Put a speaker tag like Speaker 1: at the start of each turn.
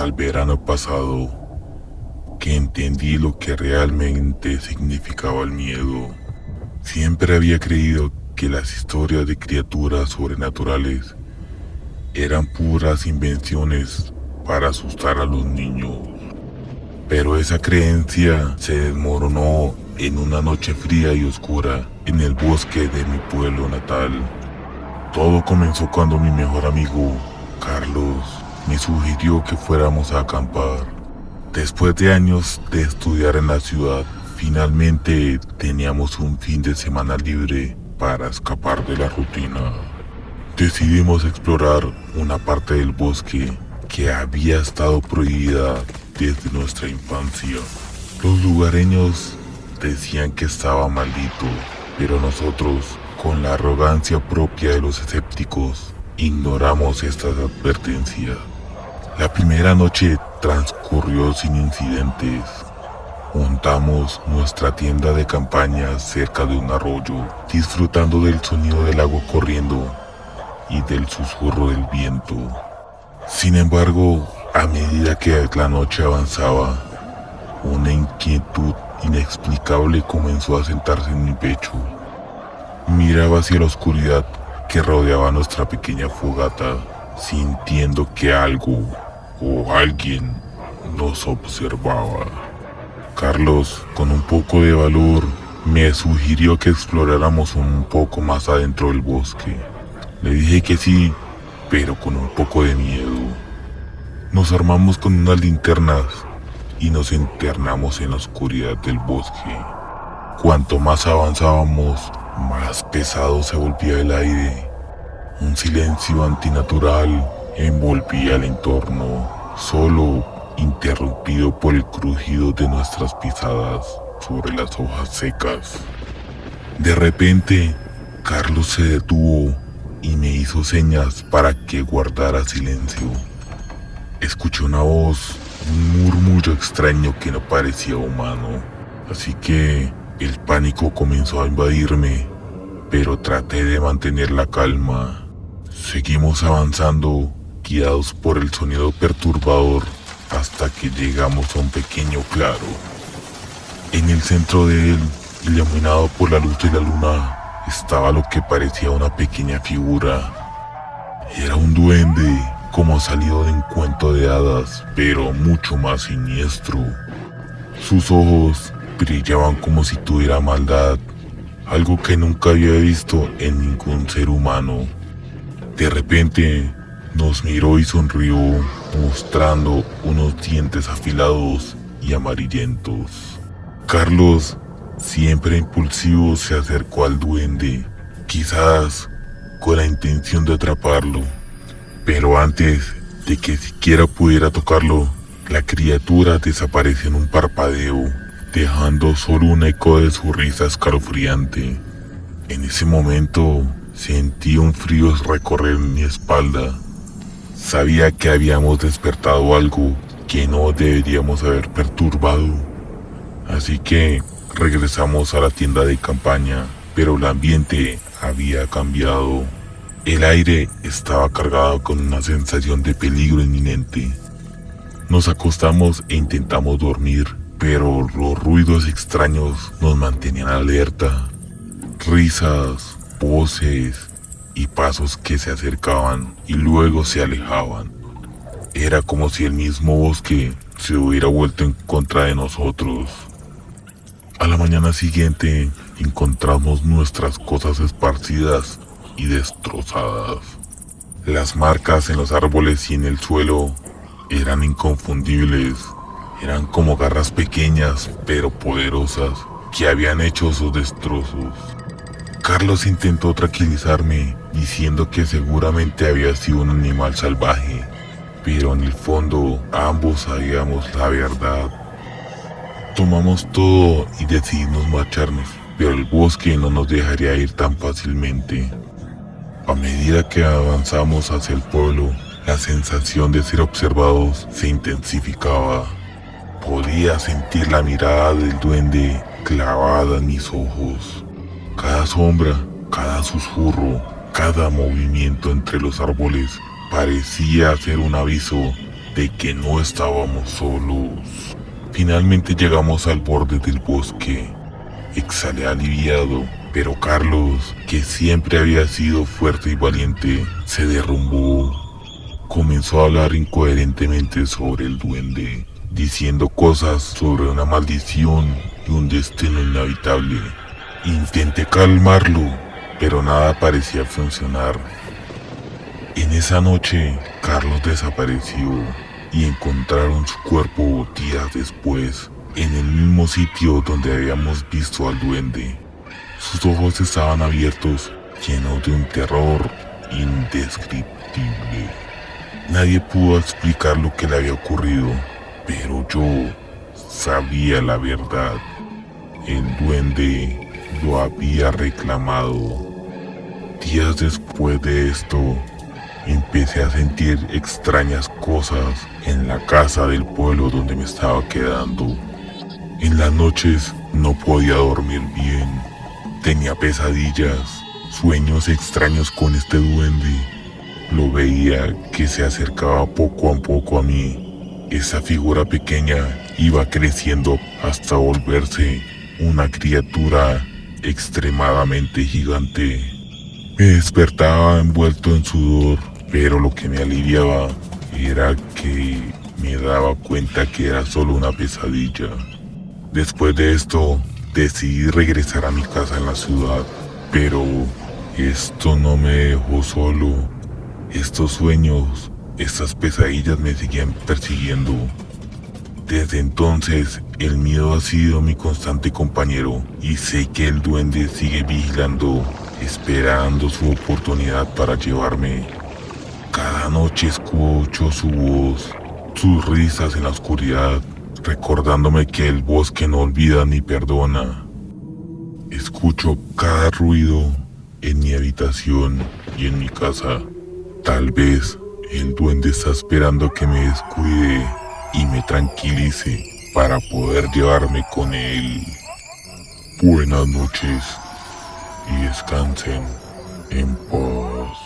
Speaker 1: hasta el verano pasado que entendí lo que realmente significaba el miedo. Siempre había creído que las historias de criaturas sobrenaturales eran puras invenciones para asustar a los niños. Pero esa creencia se desmoronó en una noche fría y oscura en el bosque de mi pueblo natal. Todo comenzó cuando mi mejor amigo, Carlos, me sugirió que fuéramos a acampar. Después de años de estudiar en la ciudad, finalmente teníamos un fin de semana libre para escapar de la rutina. Decidimos explorar una parte del bosque que había estado prohibida desde nuestra infancia. Los lugareños decían que estaba maldito, pero nosotros, con la arrogancia propia de los escépticos, ignoramos estas advertencias. La primera noche transcurrió sin incidentes. Montamos nuestra tienda de campaña cerca de un arroyo, disfrutando del sonido del agua corriendo y del susurro del viento. Sin embargo, a medida que la noche avanzaba, una inquietud inexplicable comenzó a sentarse en mi pecho. Miraba hacia la oscuridad que rodeaba nuestra pequeña fogata, sintiendo que algo o alguien nos observaba. Carlos, con un poco de valor, me sugirió que exploráramos un poco más adentro del bosque. Le dije que sí, pero con un poco de miedo. Nos armamos con unas linternas y nos internamos en la oscuridad del bosque. Cuanto más avanzábamos, más pesado se volvía el aire. Un silencio antinatural envolvía el entorno, solo interrumpido por el crujido de nuestras pisadas sobre las hojas secas. De repente, Carlos se detuvo y me hizo señas para que guardara silencio. Escuché una voz, un murmullo extraño que no parecía humano, así que el pánico comenzó a invadirme, pero traté de mantener la calma. Seguimos avanzando, guiados por el sonido perturbador, hasta que llegamos a un pequeño claro. En el centro de él, iluminado por la luz de la luna, estaba lo que parecía una pequeña figura. Era un duende, como salido de un cuento de hadas, pero mucho más siniestro. Sus ojos brillaban como si tuviera maldad, algo que nunca había visto en ningún ser humano. De repente, nos miró y sonrió, mostrando unos dientes afilados y amarillentos. Carlos, siempre impulsivo, se acercó al duende, quizás con la intención de atraparlo. Pero antes de que siquiera pudiera tocarlo, la criatura desapareció en un parpadeo, dejando solo un eco de su risa escalofriante. En ese momento, sentí un frío recorrer mi espalda. Sabía que habíamos despertado algo que no deberíamos haber perturbado. Así que regresamos a la tienda de campaña, pero el ambiente había cambiado. El aire estaba cargado con una sensación de peligro inminente. Nos acostamos e intentamos dormir, pero los ruidos extraños nos mantenían alerta. Risas, voces y pasos que se acercaban y luego se alejaban. Era como si el mismo bosque se hubiera vuelto en contra de nosotros. A la mañana siguiente encontramos nuestras cosas esparcidas y destrozadas. Las marcas en los árboles y en el suelo eran inconfundibles. Eran como garras pequeñas pero poderosas que habían hecho sus destrozos. Carlos intentó tranquilizarme diciendo que seguramente había sido un animal salvaje, pero en el fondo ambos sabíamos la verdad. Tomamos todo y decidimos marcharnos, pero el bosque no nos dejaría ir tan fácilmente. A medida que avanzamos hacia el pueblo, la sensación de ser observados se intensificaba. Podía sentir la mirada del duende clavada en mis ojos. Cada sombra, cada susurro, cada movimiento entre los árboles parecía ser un aviso de que no estábamos solos. Finalmente llegamos al borde del bosque. Exhalé aliviado, pero Carlos, que siempre había sido fuerte y valiente, se derrumbó. Comenzó a hablar incoherentemente sobre el duende, diciendo cosas sobre una maldición y un destino inevitable. Intenté calmarlo, pero nada parecía funcionar. En esa noche, Carlos desapareció y encontraron su cuerpo días después, en el mismo sitio donde habíamos visto al duende. Sus ojos estaban abiertos, llenos de un terror indescriptible. Nadie pudo explicar lo que le había ocurrido, pero yo sabía la verdad. El duende lo había reclamado. Días después de esto, empecé a sentir extrañas cosas en la casa del pueblo donde me estaba quedando. En las noches no podía dormir bien. Tenía pesadillas, sueños extraños con este duende. Lo veía que se acercaba poco a poco a mí. Esa figura pequeña iba creciendo hasta volverse una criatura extremadamente gigante. Me despertaba envuelto en sudor, pero lo que me aliviaba era que me daba cuenta que era solo una pesadilla. Después de esto, decidí regresar a mi casa en la ciudad, pero esto no me dejó solo. Estos sueños, estas pesadillas me seguían persiguiendo. Desde entonces, el miedo ha sido mi constante compañero y sé que el duende sigue vigilando, esperando su oportunidad para llevarme. Cada noche escucho su voz, sus risas en la oscuridad, recordándome que el bosque no olvida ni perdona. Escucho cada ruido en mi habitación y en mi casa. Tal vez el duende está esperando que me descuide y me tranquilice para poder llevarme con él. Buenas noches y descansen en paz.